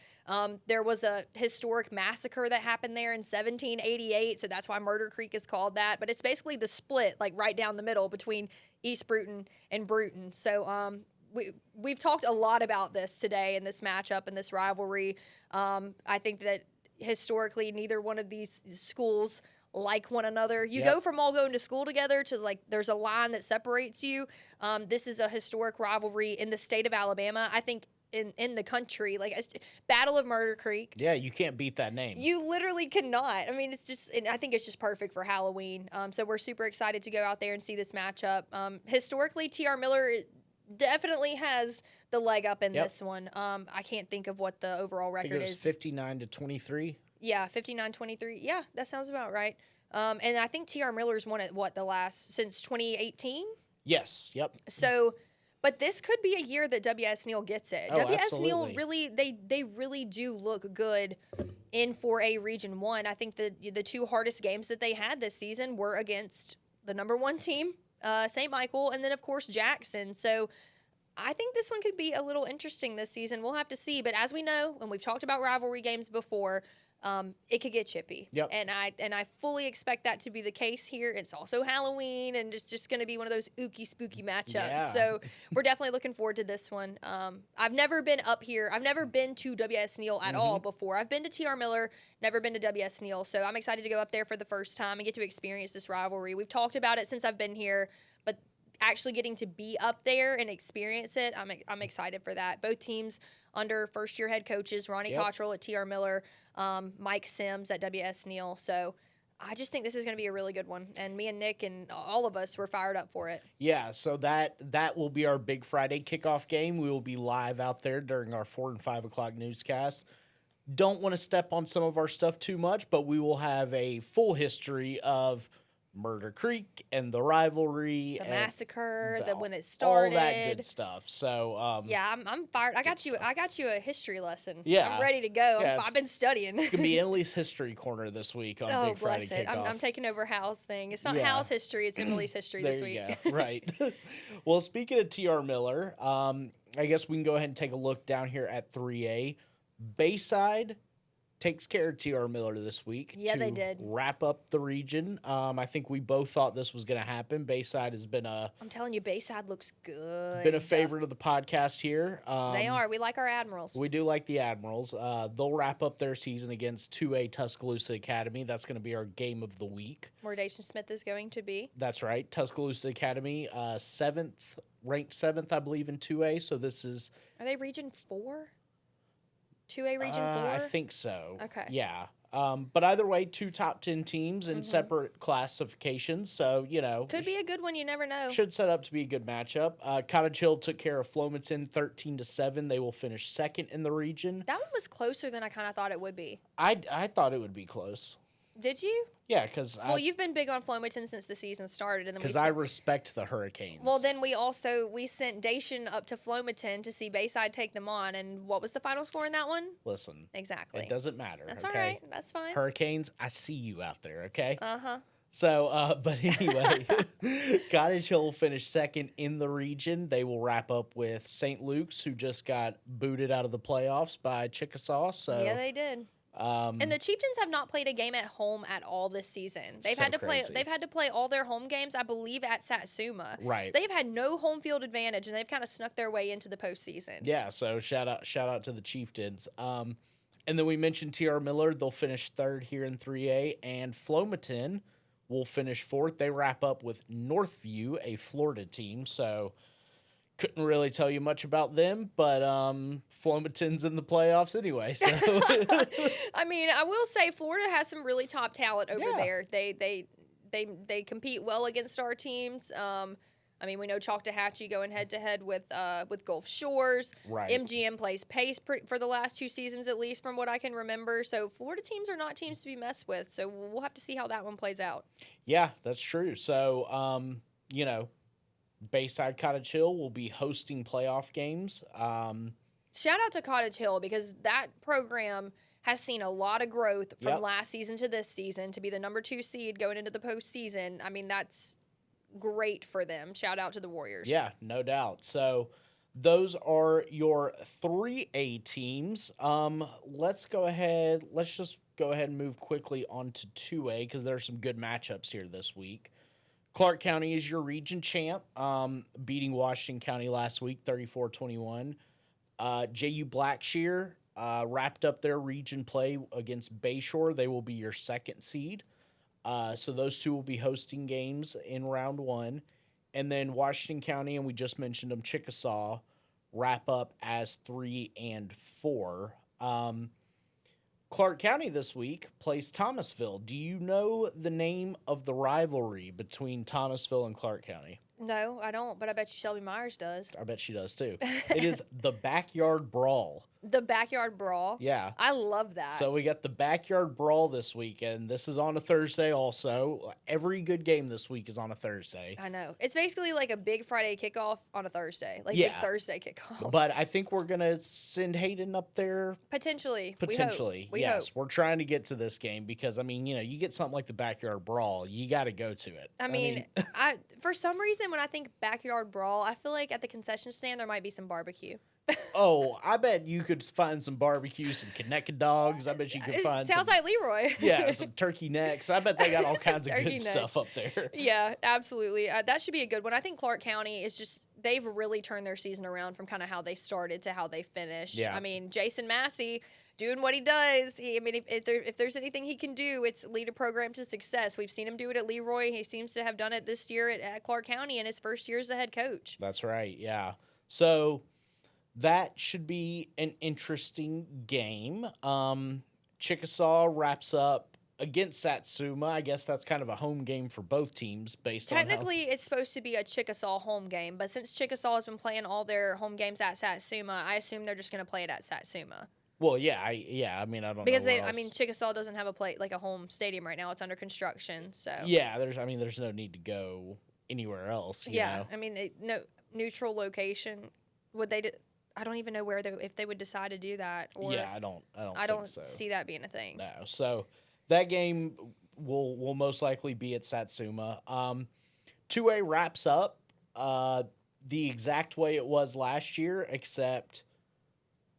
There was a historic massacre that happened there in 1788, so that's why Murder Creek is called that. But it's basically the split, like right down the middle between East Bruton and Bruton. So we've talked a lot about this today in this matchup and this rivalry. I think that historically neither one of these schools like one another. You go from all going to school together to like there's a line that separates you. This is a historic rivalry in the state of Alabama. I think in the country, like Battle of Murder Creek. Yeah, you can't beat that name. You literally cannot. I mean, it's just, I think it's just perfect for Halloween. So we're super excited to go out there and see this matchup. Historically, T.R. Miller definitely has the leg up in this one. I can't think of what the overall record is. 59-23. Yeah, 59-23. Yeah, that sounds about right. And I think T.R. Miller's won it, since 2018? Yes, yep. So, but this could be a year that W.S. Neal gets it. Oh, W.S. Neal absolutely. really, they really do look good in 4A Region 1. I think the two hardest games that they had this season were against the number one team, St. Michael, and then, of course, Jackson. So I think this one could be a little interesting this season. We'll have to see. But as we know, and we've talked about rivalry games before, it could get chippy. Yep. And I fully expect that to be the case here. It's also Halloween, and it's just going to be one of those ooky, spooky matchups. Yeah. So we're definitely looking forward to this one. I've never been up here. I've never been to W.S. Neal at all before. I've been to T.R. Miller, never been to W.S. Neal. So I'm excited to go up there for the first time and get to experience this rivalry. We've talked about it since I've been here, but actually getting to be up there and experience it, I'm excited for that. Both teams under first-year head coaches, Ronnie Cottrell at T.R. Miller, Mike Sims at W.S. Neal. So I just think this is going to be a really good one. And me and Nick and all of us were fired up for it. Yeah, so that will be our big Friday kickoff game. We will be live out there during our 4 and 5 o'clock newscast. Don't want to step on some of our stuff too much, but we will have a full history of Murder Creek and the rivalry, the massacre, when it started, all that good stuff. So yeah, I'm fired. I got you a history lesson. Yeah, I'm ready to go. Yeah, I've been studying. It's gonna be Emily's history corner this week on Big Friday Kickoff. I'm taking over Hal's thing. It's not Hal's history. It's Emily's history this week. Right. Well, speaking of T.R. Miller, I guess we can go ahead and take a look down here at 3A. Bayside takes care of T.R. Miller this week. Yeah, they did. Wrap up the region. I think we both thought this was going to happen. Bayside has been I'm telling you, Bayside looks good. Been a favorite of the podcast here. They are. We like our Admirals. We do like the Admirals. They'll wrap up their season against 2A Tuscaloosa Academy. That's going to be our game of the week. Where Dacian Smith is going to be. That's right. Tuscaloosa Academy, ranked 7th, I believe, in 2A. So this is... Are they Region 4? 2A Region 4? I think so. Okay. Yeah. But either way, 2 top 10 teams in separate classifications. So, Could be a good one. You never know. Should set up to be a good matchup. Cottage Hill took care of Flomaton 13-7. They will finish second in the region. That one was closer than I kind of thought it would be. I thought it would be close. Did you? Yeah, because you've been big on Flomaton since the season started, and then because I respect the Hurricanes. Well, then we sent Dacian up to Flomaton to see Bayside take them on, and what was the final score in that one? Listen, exactly. It doesn't matter. That's okay? all right. That's fine. Hurricanes, I see you out there. Okay. Uh-huh. So, but anyway, Cottage Hill will finish second in the region. They will wrap up with St. Luke's, who just got booted out of the playoffs by Chickasaw. So yeah, they did. And the Chieftains have not played a game at home at all this season. They've had to play. They've had to play all their home games, I believe, at Satsuma. Right. They've had no home field advantage, and they've kind of snuck their way into the postseason. Yeah. So shout out to the Chieftains. And then we mentioned TR Millard. They'll finish third here in 3A, and Flomaton will finish fourth. They wrap up with Northview, a Florida team. So couldn't really tell you much about them, but Flomaton's in the playoffs anyway. So I mean, I will say Florida has some really top talent over there. They compete well against our teams. I mean, we know Chalk-Tahatchee going head to head with Gulf Shores. Right. MGM plays pace for the last 2 seasons, at least from what I can remember. So Florida teams are not teams to be messed with. So we'll have to see how that one plays out. Yeah, that's true. So Bayside Cottage Hill will be hosting playoff games. Shout out to Cottage Hill, because that program has seen a lot of growth from last season to this season to be the number 2 seed going into the postseason. I mean, that's great for them. Shout out to the Warriors. Yeah, no doubt. So those are your 3A teams. Let's just go ahead and move quickly on to 2A, because there are some good matchups here this week. Clark County is your region champ, beating Washington County last week, 34-21. JU Blackshear wrapped up their region play against Bayshore. They will be your second seed. So those two will be hosting games in round 1. And then Washington County, and we just mentioned them, Chickasaw, wrap up as 3 and 4. Clark County this week plays Thomasville. Do you know the name of the rivalry between Thomasville and Clark County? No, I don't, but I bet you Shelby Myers does. I bet she does too. It is the Backyard Brawl. The Backyard Brawl? Yeah. I love that. So we got the Backyard Brawl this weekend. This is on a Thursday also. Every good game this week is on a Thursday. I know. It's basically like a big Friday kickoff on a Thursday. Like big Thursday kickoff. But I think we're going to send Hayden up there. Potentially. We hope. We're trying to get to this game because, I mean, you get something like the Backyard Brawl, you got to go to it. I mean, for some reason, when I think Backyard Brawl, I feel like at the concession stand there might be some barbecue. Oh, I bet you could find some barbecue, some Connecticut dogs. I bet you could find sounds like Leroy. Yeah, some turkey necks. I bet they got all kinds of good stuff up there. Yeah, absolutely. That should be a good one. I think Clark County is just, they've really turned their season around from kind of how they started to how they finished. Yeah. I mean, Jason Massey doing what he does. If there's anything he can do, it's lead a program to success. We've seen him do it at Leroy. He seems to have done it this year at Clark County in his first year as the head coach. That's right, yeah. So that should be an interesting game. Chickasaw wraps up against Satsuma. I guess that's kind of a home game for both teams based on Technically, it's supposed to be a Chickasaw home game, but since Chickasaw has been playing all their home games at Satsuma, I assume they're just going to play it at Satsuma. Well, yeah. I mean, I don't because know. Chickasaw doesn't have a home stadium right now. It's under construction, so yeah. There's no need to go anywhere else. You know? I mean, no neutral location. Would they? I don't even know if they would decide to do that. Or yeah, I don't think so. See that being a thing. No. So that game will most likely be at Satsuma. 2A wraps up the exact way it was last year, except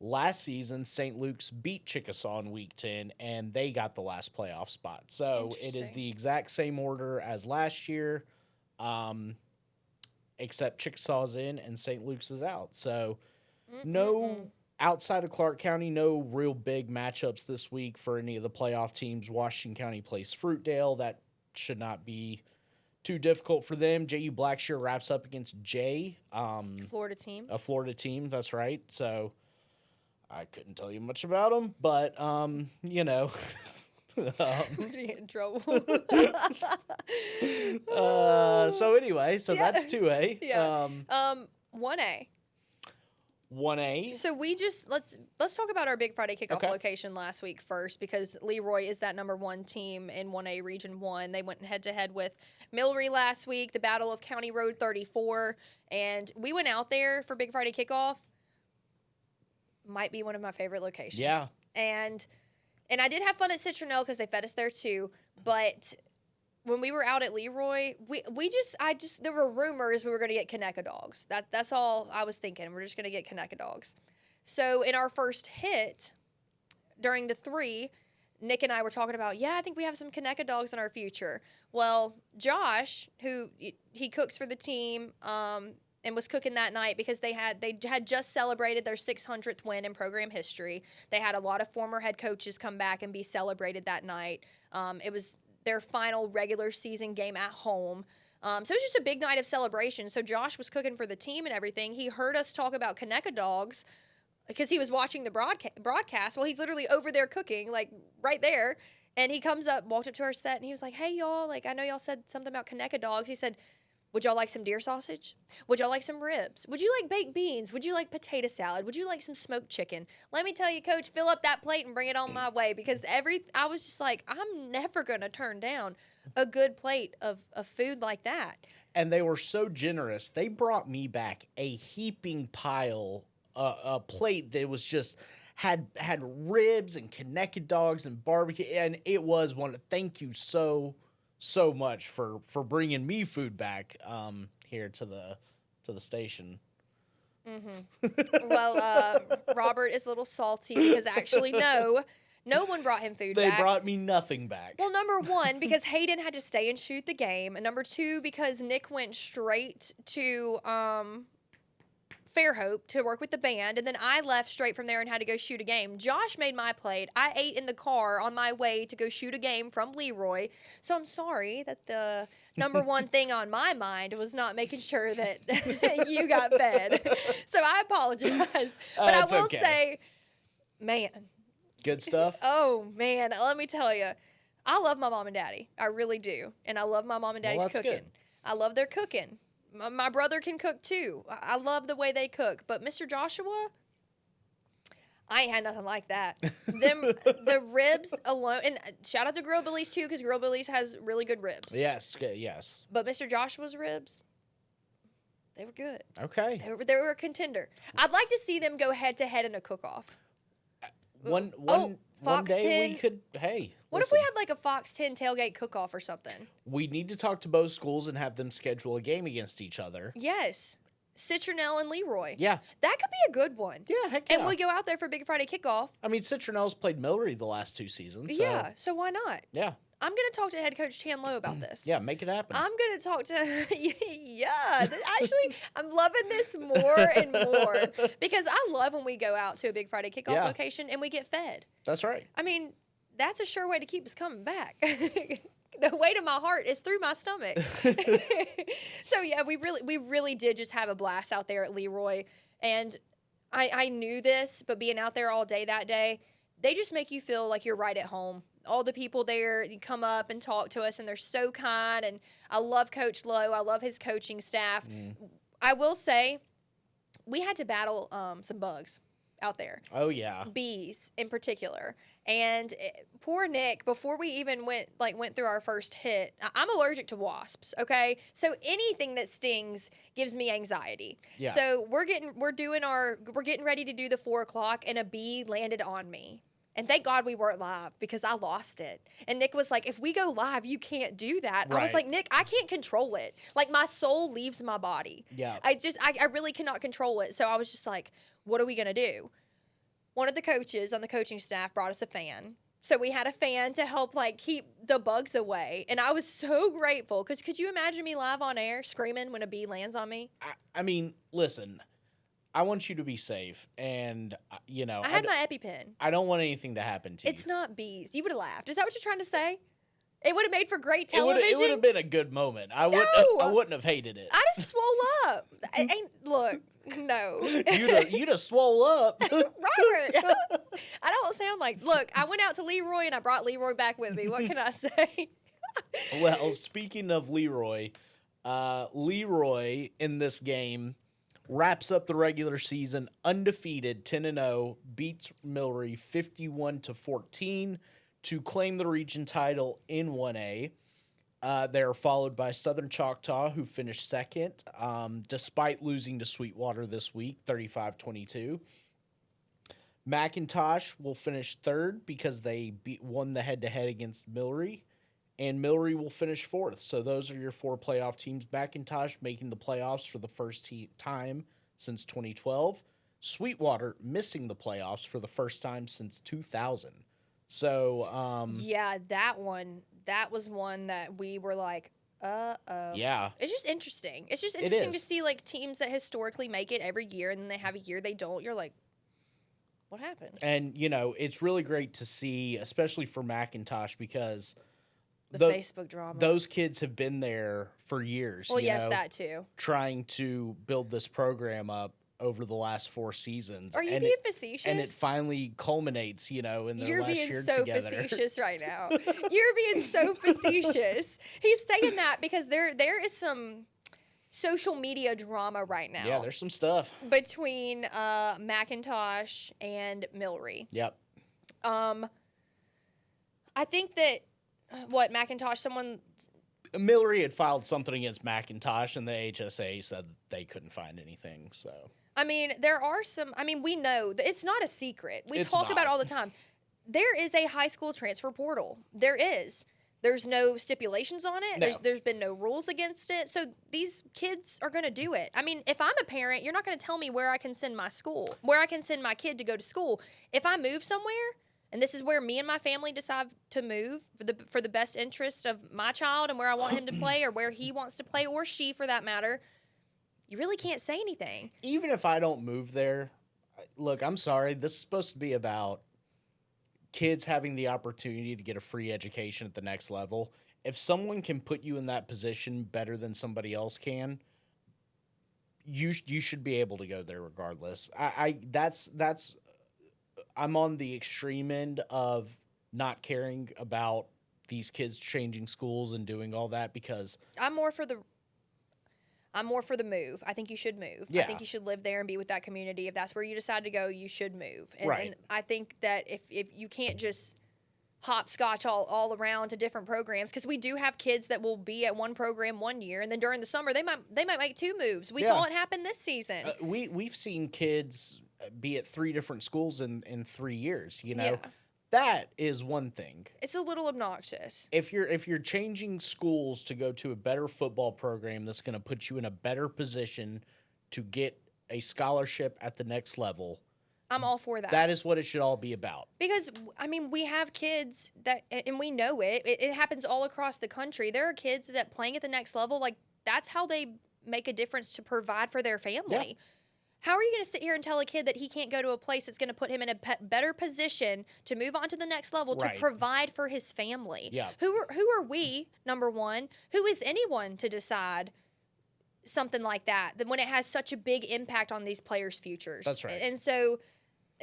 last season St. Luke's beat Chickasaw in Week 10, and they got the last playoff spot. So it is the exact same order as last year, except Chickasaw's in and St. Luke's is out. So no, outside of Clark County, no real big matchups this week for any of the playoff teams. Washington County plays Fruitdale. That should not be too difficult for them. JU Blackshear wraps up against Jay. Florida team. A Florida team, that's right. So, I couldn't tell you much about him, but you know. We're gonna get in trouble. So anyway, that's 2A. Yeah. 1A. 1A. So we just let's talk about our Big Friday Kickoff Okay. location last week first, because Leroy is that number 1 team in 1A Region 1. They went head to head with Millry last week, the Battle of County Road 34, and we went out there for Big Friday Kickoff. Might be one of my favorite locations. Yeah. And I did have fun at Citronelle because they fed us there too, but when we were out at Leroy, there were rumors we were going to get Kaneka dogs. That's all I was thinking. We're just going to get Kaneka dogs. So in our first hit, during the 3, Nick and I were talking about, I think we have some Kaneka dogs in our future. Well, Josh, who he cooks for the team, and was cooking that night because they had just celebrated their 600th win in program history. They had a lot of former head coaches come back and be celebrated that night. It was their final regular season game at home. So it was just a big night of celebration. So Josh was cooking for the team and everything. He heard us talk about Kaneka dogs because he was watching the broadcast. Well, he's literally over there cooking, like right there. And he walked up to our set, and he was like, "Hey, y'all, like, I know y'all said something about Kaneka dogs." He said, "Would y'all like some deer sausage? Would y'all like some ribs? Would you like baked beans? Would you like potato salad? Would you like some smoked chicken?" Let me tell you, Coach, fill up that plate and bring it on my way, because I was just like, I'm never going to turn down a good plate of food like that. And they were so generous. They brought me back a heaping pile, a plate that was just had ribs and Kaneka dogs and barbecue, and it was one. Thank you so much for bringing me food back here to the station. Mm-hmm. Well, Robert is a little salty because actually no one brought him food They back. brought me nothing back. Well, number 1, because Hayden had to stay and shoot the game. And number 2, because Nick went straight to Fairhope to work with the band, and then I left straight from there and had to go shoot a game. Josh made my plate. I ate in the car on my way to go shoot a game from Leroy. So I'm sorry that the number 1 thing on my mind was not making sure that you got fed. So I apologize. But I will say, man. Good stuff? Oh, man. Let me tell you. I love my mom and daddy. I really do. And I love my mom and daddy's cooking. Good. I love their cooking. My brother can cook too. I love the way they cook. But Mr. Joshua, I ain't had nothing like that. The ribs alone, and shout out to Grill Billy's too, because Grill Billy's has really good ribs. Yes, yes. But Mr. Joshua's ribs, they were good. Okay. They were a contender. I'd like to see them go head to head in a cook-off. One Fox day 10. we could, hey. What if we had like a Fox 10 tailgate cook-off or something? We need to talk to both schools and have them schedule a game against each other. Yes. Citronelle and Leroy. Yeah. That could be a good one. Yeah, heck yeah. And we go out there for Big Friday Kickoff. I mean, Citronelle's played Millry the last 2 seasons. So. Yeah, so why not? Yeah. I'm going to talk to head coach Chan Lowe about this. Yeah, make it happen. I'm going to talk to, actually, I'm loving this more and more, because I love when we go out to a Big Friday Kickoff location and we get fed. That's right. I mean, that's a sure way to keep us coming back. The weight of my heart is through my stomach. So yeah, we really did just have a blast out there at Leroy. And I knew this, but being out there all day that day, they just make you feel like you're right at home. All the people there, you come up and talk to us, and they're so kind. And I love Coach Lowe. I love his coaching staff. I will say, we had to battle some bugs out there. Oh, yeah. Bees in particular. And poor Nick, before we even went through our first hit, I'm allergic to wasps, okay? So anything that stings gives me anxiety. Yeah. So we're getting ready to do the 4 o'clock, and a bee landed on me. And thank God we weren't live, because I lost it. And Nick was like, if we go live, you can't do that. Right. I was like, Nick, I can't control it. Like, my soul leaves my body. Yeah. I really cannot control it. So I was just like, what are we going to do? One of the coaches on the coaching staff brought us a fan. So we had a fan to help, like, keep the bugs away. And I was so grateful, because could you imagine me live on air screaming when a bee lands on me? I mean, listen, I want you to be safe, and, you know. I had my EpiPen. I don't want anything to happen to you. It's not bees. You would have laughed. Is that what you're trying to say? It would have made for great television. It would have been a good moment. I wouldn't have hated it. I'd have swole up. Look, no. You'd have swole up. Robert, I don't sound like. Look, I went out to Leroy and I brought Leroy back with me. What can I say? Well, speaking of Leroy, Leroy in this game wraps up the regular season undefeated, 10-0, beats Millery 51-14 to claim the region title in 1A. They are followed by Southern Choctaw, who finished second, despite losing to Sweetwater this week, 35-22. McIntosh will finish third because they won the head-to-head against Millery, and Millery will finish fourth. So those are your 4 playoff teams. McIntosh making the playoffs for the first time since 2012. Sweetwater missing the playoffs for the first time since 2000. So, yeah, that was one that we were like, uh-oh. Yeah. It's just interesting. It's just interesting to see, like, teams that historically make it every year, and then they have a year they don't. You're like, what happened? And, it's really great to see, especially for McIntosh, because the Facebook drama. Those kids have been there for years. Well, yes, that too. Trying to build this program up over the last 4 seasons. Are you being facetious? And it finally culminates, in their last year together. You're being so facetious right now. You're being so facetious. He's saying that because there is some social media drama right now. Yeah, there's some stuff. Between McIntosh and Millery. Yep. I think that, McIntosh, Millery had filed something against McIntosh, and the HSA said they couldn't find anything, so... I mean, there are some... I mean, we know. It's not a secret. We talk about it all the time. There is a high school transfer portal. There is. There's no stipulations on it. No. There's been no rules against it. So these kids are going to do it. I mean, if I'm a parent, you're not going to tell me where I can send my kid to go to school. If I move somewhere, and this is where me and my family decide to move for the best interest of my child and where I want him to play or where he wants to play, or she for that matter, you really can't say anything. Even if I don't move there, look, I'm sorry. This is supposed to be about kids having the opportunity to get a free education at the next level. If someone can put you in that position better than somebody else can, you should be able to go there regardless. I'm on the extreme end of not caring about these kids changing schools and doing all that because I'm more for the move. I think you should move. Yeah. I think you should live there and be with that community. If that's where you decide to go, you should move. Right. And I think that if you can't just hopscotch all around to different programs, because we do have kids that will be at one program one year, and then during the summer they might make 2 moves. We saw it happen this season. We've seen kids be at 3 different schools in 3 years. Yeah. That is one thing. It's a little obnoxious. If you're changing schools to go to a better football program that's going to put you in a better position to get a scholarship at the next level, I'm all for that. That is what it should all be about. Because, I mean, we have kids that, and we know it happens all across the country. There are kids that playing at the next level, like, that's how they make a difference to provide for their family. Yeah. How are you going to sit here and tell a kid that he can't go to a place that's going to put him in a better position to move on to the next level to provide for his family? Yeah. Who are we, number one? Who is anyone to decide something like that when it has such a big impact on these players' futures? That's right. And so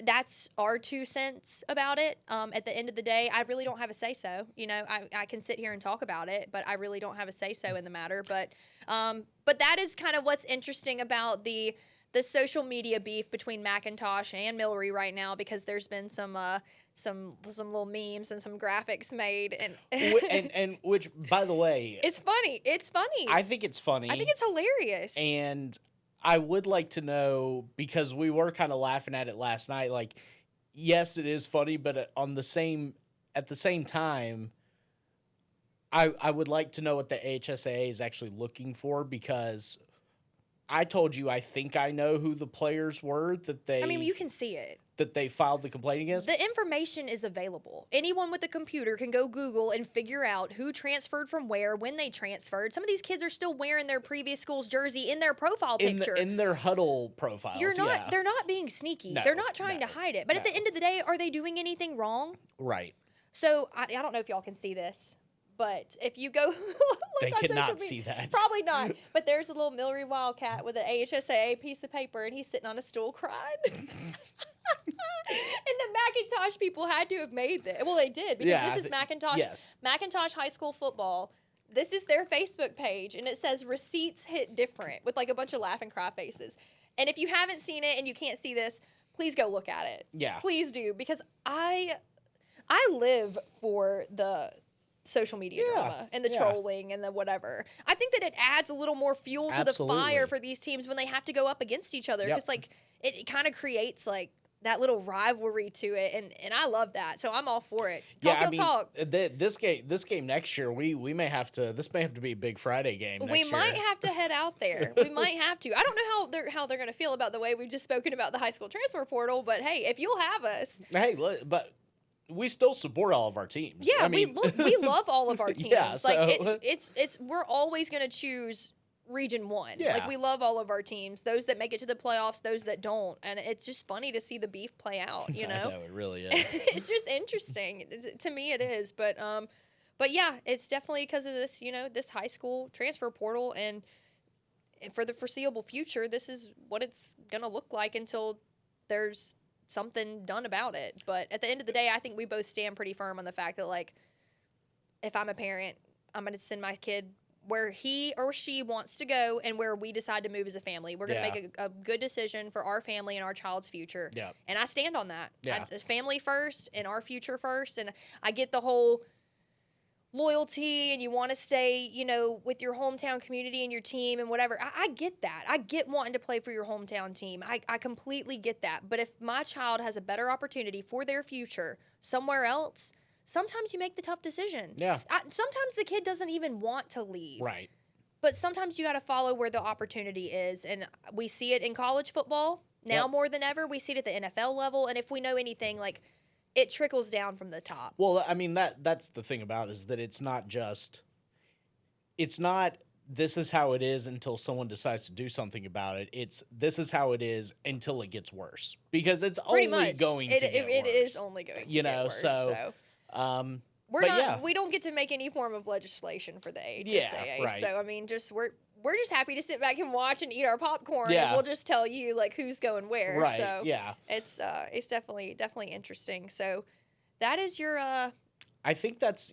that's our 2 cents about it. At the end of the day, I really don't have a say-so. I can sit here and talk about it, but I really don't have a say-so in the matter. But that is kind of what's interesting about the social media beef between McIntosh and Millery right now, because there's been some little memes and some graphics made, and which, by the way, it's funny. I think it's funny. I think it's hilarious. And I would like to know, because we were kind of laughing at it last night. Like, yes, it is funny, but at the same time, I would like to know what the HSAA is actually looking for, because I told you I think I know who the players were that they... I mean, you can see it. That they filed the complaint against? The information is available. Anyone with a computer can go Google and figure out who transferred from where, when they transferred. Some of these kids are still wearing their previous school's jersey in their profile picture. In their huddle profiles, They're not being sneaky. No, they're not trying to hide it. But at the end of the day, are they doing anything wrong? Right. So, I don't know if y'all can see this, But if you go they on could social not media, see that. Probably not. But there's a little Milry Wildcat with an AHSAA piece of paper, and he's sitting on a stool crying. And the Macintosh people had to have made this. Well, they did, because this is Macintosh. Yes. Macintosh High School Football. This is their Facebook page, and it says receipts hit different with like a bunch of laugh and cry faces. And if you haven't seen it and you can't see this, please go look at it. Yeah. Please do, because I live for the social media drama and the trolling and the whatever. I think that it adds a little more fuel to the fire for these teams when they have to go up against each other, because like it kind of creates like that little rivalry to it, and I love that. So I'm all for it. Talk. This game next year, we may have to. This may have to be a big Friday game. We might have to head out there. We might have to. I don't know how they're going to feel about the way we've just spoken about the high school transfer portal, but hey, if you'll have us, but we still support all of our teams. Yeah, we love all of our teams. Yeah, so. Like it's we're always going to choose Region 1. Yeah. Like, we love all of our teams, those that make it to the playoffs, those that don't. And it's just funny to see the beef play out, you know? I know, it really is. It's just interesting. To me, it is. But yeah, it's definitely because of this, this high school transfer portal. And for the foreseeable future, this is what it's going to look like until there's something done about it. But at the end of the day, I think we both stand pretty firm on the fact that, like, if I'm a parent, I'm going to send my kid where he or she wants to go and where we decide to move as a family. We're going to make a good decision for our family and our child's future. Yeah. And I stand on that. Yeah. Family first and our future first. And I get the whole loyalty and you want to stay, with your hometown community and your team and whatever. I get that. I get wanting to play for your hometown team. I completely get that. But if my child has a better opportunity for their future somewhere else, sometimes you make the tough decision. Yeah. Sometimes the kid doesn't even want to leave. Right. But sometimes you got to follow where the opportunity is. And we see it in college football now more than ever. We see it at the NFL level. And if we know anything, like, it trickles down from the top. Well, I mean, that's the thing about it, is that it's not this is how it is until someone decides to do something about it. It's this is how it is until it gets worse. Because it's only going to get worse. It is only going to get worse. So we don't get to make any form of legislation for the AHSAA. Right. So I mean, we're just happy to sit back and watch and eat our popcorn, and we'll just tell you like who's going where. Right. So yeah. It's definitely interesting. So that is your I think this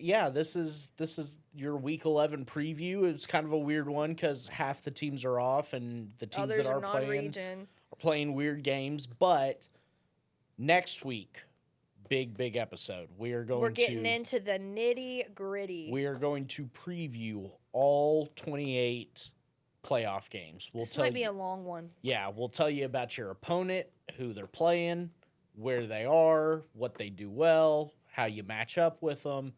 is your week 11 preview. It's kind of a weird one because half the teams are off and the teams that are playing weird games. But next week, big episode. We're getting into the nitty gritty. We are going to preview all 28 playoff games. This might be a long one. Yeah, we'll tell you about your opponent, who they're playing, where they are, what they do well, how you match up with them,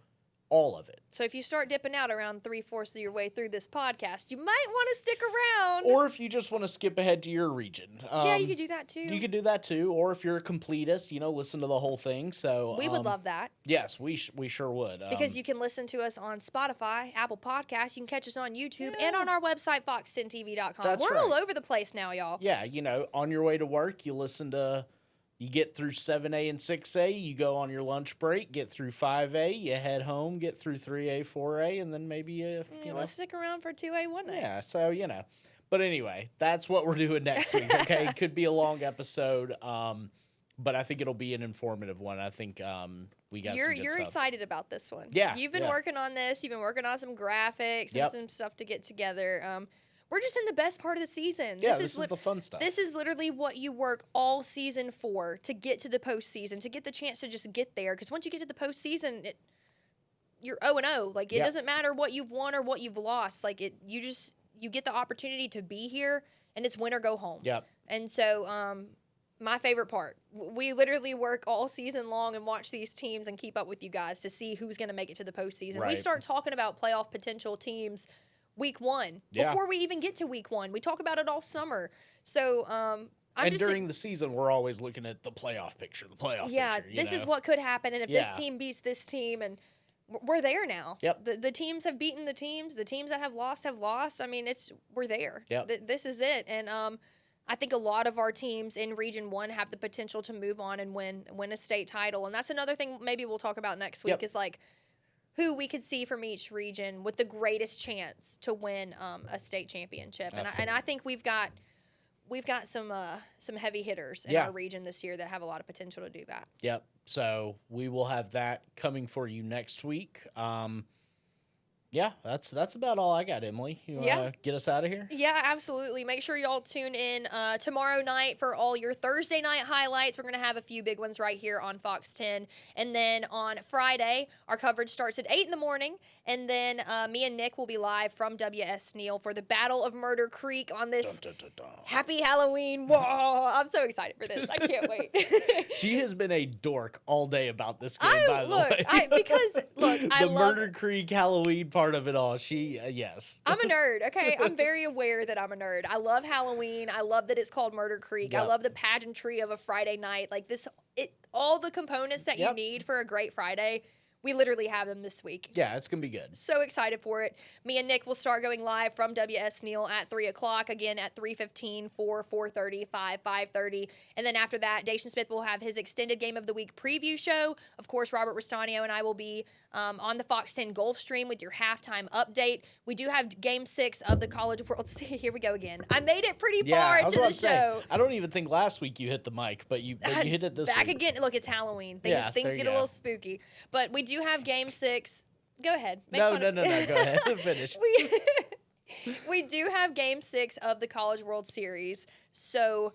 all of it. So if you start dipping out around 3/4 of your way through this podcast, you might want to stick around. Or if you just want to skip ahead to your region. You could do that too. You could do that too. Or if you're a completist, listen to the whole thing. So we would love that. Yes, we sure would. Because you can listen to us on Spotify, Apple Podcasts. You can catch us on YouTube and on our website, fox10tv.com. We're all over the place now, y'all. Yeah, on your way to work, you get through 7A and 6A, you go on your lunch break, get through 5A, you head home, get through 3A, 4A, and then maybe, let's stick around for 2A, 1A. Yeah, so, But anyway, that's what we're doing next week, okay? Could be a long episode, but I think it'll be an informative one. I think we got some good You're stuff. Excited about this one. Yeah. You've been working on this. You've been working on some graphics and some stuff to get together. We're just in the best part of the season. Yeah, this is the fun stuff. This is literally what you work all season for, to get to the postseason, to get the chance to just get there. Because once you get to the postseason, you're 0-0. Like, it doesn't matter what you've won or what you've lost. Like, you get the opportunity to be here, and it's win or go home. Yep. And so, my favorite part, we literally work all season long and watch these teams and keep up with you guys to see who's going to make it to the postseason. Right. We start talking about playoff potential teams week 1 before we even get to week 1. We talk about it all summer. So during the season, we're always looking at the playoff picture. This is what could happen, and if this team beats this team, and we're there now. Yep. The teams have beaten the teams. The teams that have lost have lost. I mean, we're there. Yep. This is it, and I think a lot of our teams in Region 1 have the potential to move on and win a state title, and that's another thing maybe we'll talk about next week. Is like, who we could see from each region with the greatest chance to win a state championship. And I think we've got some heavy hitters in our region this year that have a lot of potential to do that. Yep. So we will have that coming for you next week. Yeah, that's about all I got, Emily. You want to get us out of here? Yeah, absolutely. Make sure y'all tune in tomorrow night for all your Thursday night highlights. We're going to have a few big ones right here on Fox 10. And then on Friday, our coverage starts at 8 in the morning. And then me and Nick will be live from WS Neal for the Battle of Murder Creek on this Happy Halloween. Whoa, I'm so excited for this. I can't wait. She has been a dork all day about this game, by the way. I love Murder Creek Halloween part of it all. Yes. I'm a nerd, okay? I'm very aware that I'm a nerd. I love Halloween. I love that it's called Murder Creek. Yep. I love the pageantry of a Friday night. Like all the components that you need for a great Friday, we literally have them this week. Yeah, it's going to be good. So excited for it. Me and Nick will start going live from WS Neal at 3 o'clock, again at 3:15, 4:30, 5:30. And then after that, Dacian Smith will have his extended Game of the Week preview show. Of course, Robert Restano and I will be on the Fox 10 Golf stream with your halftime update. We do have Game 6 of the College World Series. Here we go again. I made it pretty far into the show. I don't even think last week you hit the mic, but you hit it this week. Back again. Look, it's Halloween. Things get a little spooky. But we do have Game 6. Go ahead. No. Go ahead. Finish. We do have Game 6 of the College World Series, so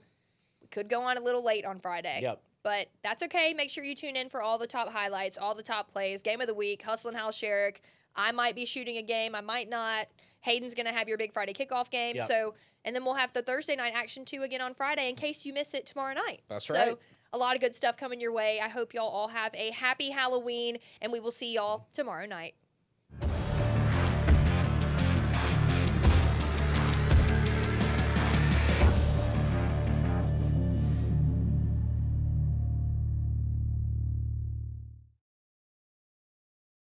we could go on a little late on Friday. Yep. But that's okay. Make sure you tune in for all the top highlights, all the top plays, Game of the Week, Hustle and Hal Sherrick. I might be shooting a game. I might not. Hayden's going to have your big Friday kickoff game. Yep. So, and then we'll have the Thursday night action too again on Friday in case you miss it tomorrow night. That's right. So a lot of good stuff coming your way. I hope y'all all have a happy Halloween, and we will see y'all tomorrow night.